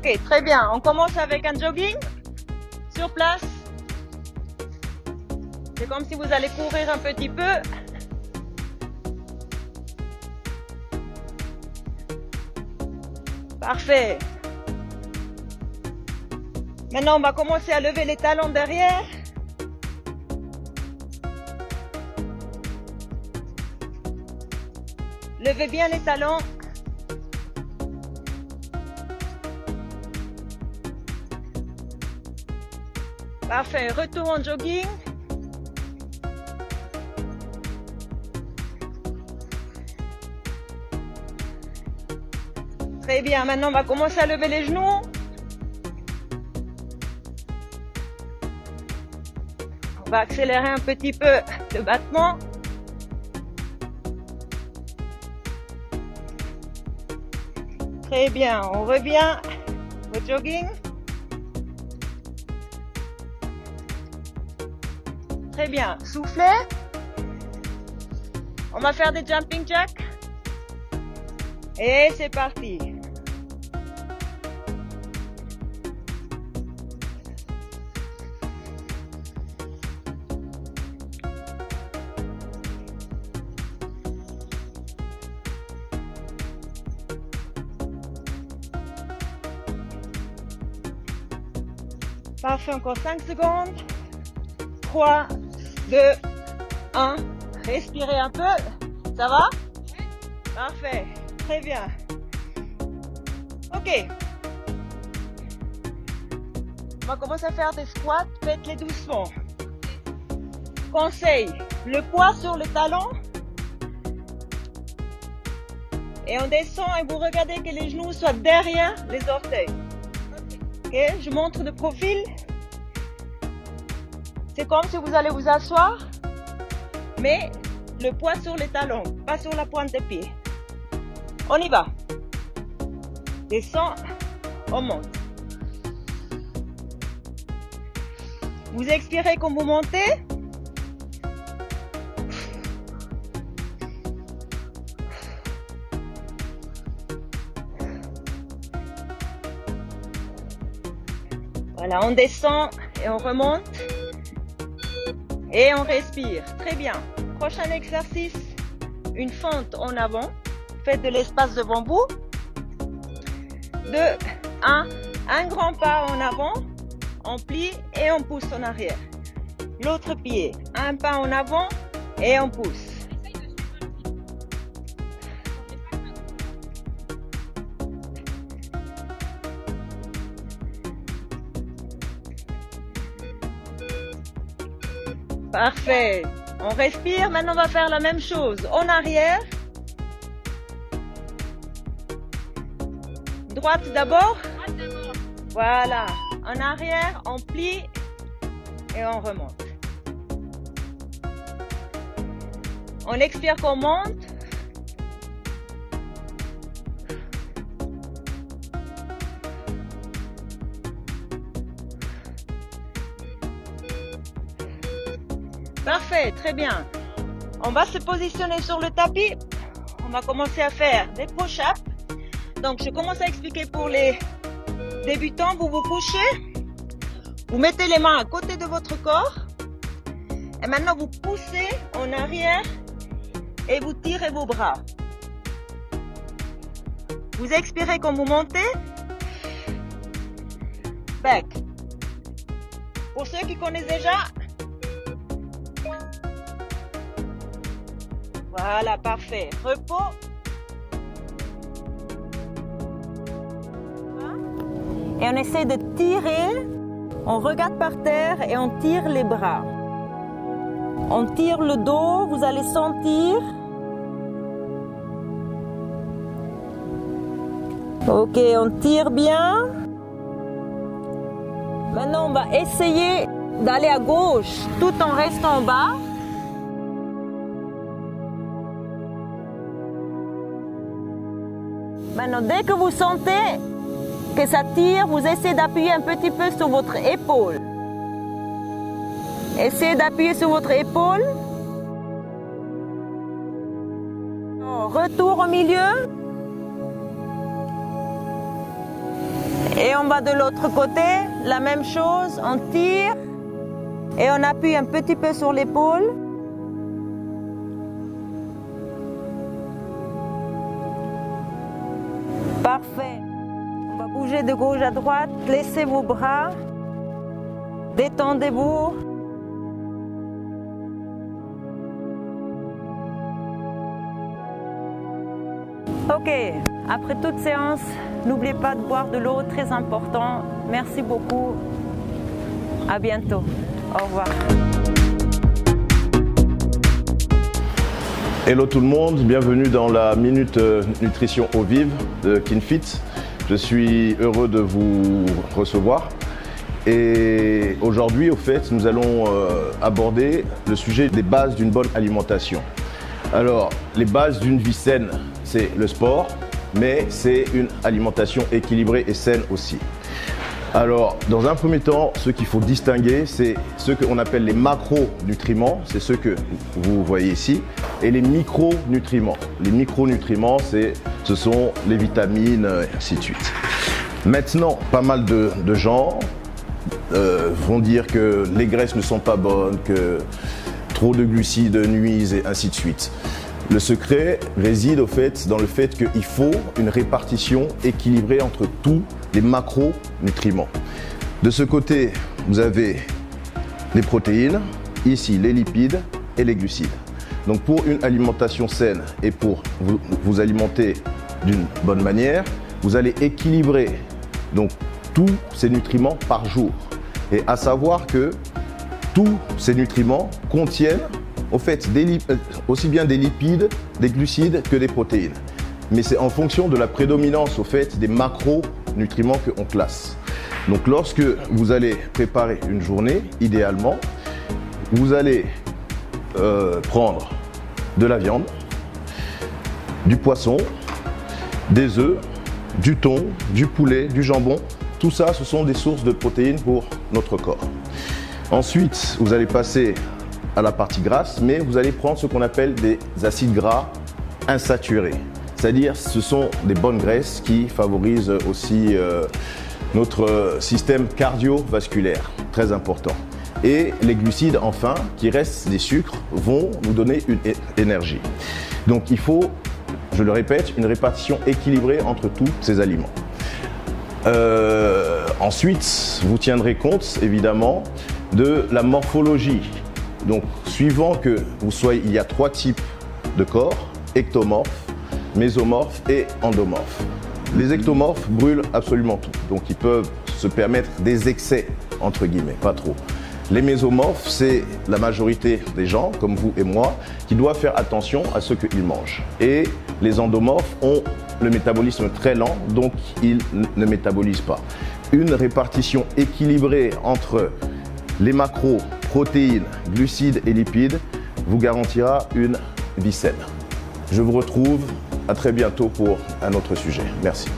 Ok, très bien. On commence avec un jogging sur place. C'est comme si vous allez courir un petit peu. Parfait. Maintenant, on va commencer à lever les talons derrière. Levez bien les talons. Parfait. Retour en jogging. Très bien. Maintenant, on va commencer à lever les genoux. On va accélérer un petit peu le battement. Très bien, on revient au jogging. Très bien, soufflez. On va faire des jumping jacks. Et c'est parti. Parfait, encore 5 secondes. 3, 2, 1. Respirez un peu. Ça va? Parfait. Très bien. Ok. On va commencer à faire des squats. Faites-les doucement. Conseil. Le poids sur le talon. Et on descend et vous regardez que les genoux soient derrière les orteils. Ok, je montre de profil. C'est comme si vous allez vous asseoir, mais le poids sur les talons, pas sur la pointe des pieds. On y va. Descend, on monte. Vous expirez quand vous montez. Voilà, on descend et on remonte. Et on respire. Très bien. Prochain exercice, une fente en avant. Faites de l'espace devant vous. 2, 1. Un grand pas en avant. On plie et on pousse en arrière. L'autre pied. Un pas en avant et on pousse. Parfait. On respire. Maintenant, on va faire la même chose. En arrière. Droite d'abord. Voilà. En arrière, on plie et on remonte. On expire qu'on monte. Parfait, très bien. On va se positionner sur le tapis. On va commencer à faire des push-ups. Donc, je commence à expliquer pour les débutants. Vous vous couchez. Vous mettez les mains à côté de votre corps. Et maintenant, vous poussez en arrière et vous tirez vos bras. Vous expirez quand vous montez. Back. Pour ceux qui connaissent déjà, voilà, parfait. Repos. Et on essaie de tirer. On regarde par terre et on tire les bras. On tire le dos, vous allez sentir. Ok, on tire bien. Maintenant, on va essayer d'aller à gauche tout en restant en bas. Maintenant, dès que vous sentez que ça tire, vous essayez d'appuyer un petit peu sur votre épaule. Essayez d'appuyer sur votre épaule. Retour au milieu. Et on va de l'autre côté, la même chose, on tire et on appuie un petit peu sur l'épaule. Parfait. On va bouger de gauche à droite, laissez vos bras, détendez-vous. Ok, après toute séance, n'oubliez pas de boire de l'eau, très important. Merci beaucoup. À bientôt. Au revoir. Hello tout le monde, bienvenue dans la Minute Nutrition Eau Vive de KinFit. Je suis heureux de vous recevoir. Et aujourd'hui, au fait, nous allons aborder le sujet des bases d'une bonne alimentation. Alors, les bases d'une vie saine, c'est le sport, mais c'est une alimentation équilibrée et saine aussi. Alors, dans un premier temps, ce qu'il faut distinguer, c'est ce qu'on appelle les macronutriments, c'est ce que vous voyez ici, et les micronutriments. Les micronutriments, ce sont les vitamines, et ainsi de suite. Maintenant, pas mal de gens vont dire que les graisses ne sont pas bonnes, que trop de glucides nuisent et ainsi de suite. Le secret réside au fait dans le fait qu'il faut une répartition équilibrée entre tous les macronutriments. De ce côté, vous avez les protéines, ici les lipides et les glucides. Donc pour une alimentation saine et pour vous alimenter d'une bonne manière, vous allez équilibrer donc tous ces nutriments par jour. Et à savoir que tous ces nutriments contiennent au fait aussi bien des lipides, des glucides que des protéines. Mais c'est en fonction de la prédominance au fait des macronutriments qu'on classe. Donc lorsque vous allez préparer une journée, idéalement, vous allez prendre de la viande, du poisson, des œufs, du thon, du poulet, du jambon. Tout ça, ce sont des sources de protéines pour notre corps. Ensuite, vous allez passer à la partie grasse, mais vous allez prendre ce qu'on appelle des acides gras insaturés. C'est-à-dire, ce sont des bonnes graisses qui favorisent aussi notre système cardiovasculaire, très important. Et les glucides, enfin, qui restent des sucres, vont nous donner une énergie. Donc, il faut, je le répète, une répartition équilibrée entre tous ces aliments. Ensuite, vous tiendrez compte, évidemment, de la morphologie. Donc, suivant que vous soyez, il y a 3 types de corps, ectomorphes, mésomorphes et endomorphes. Les ectomorphes brûlent absolument tout, donc ils peuvent se permettre des excès, entre guillemets, pas trop. Les mésomorphes, c'est la majorité des gens, comme vous et moi, qui doivent faire attention à ce qu'ils mangent. Et les endomorphes ont le métabolisme très lent, donc ils ne métabolisent pas. Une répartition équilibrée entre les macros, protéines, glucides et lipides vous garantira une vie saine. Je vous retrouve à très bientôt pour un autre sujet. Merci.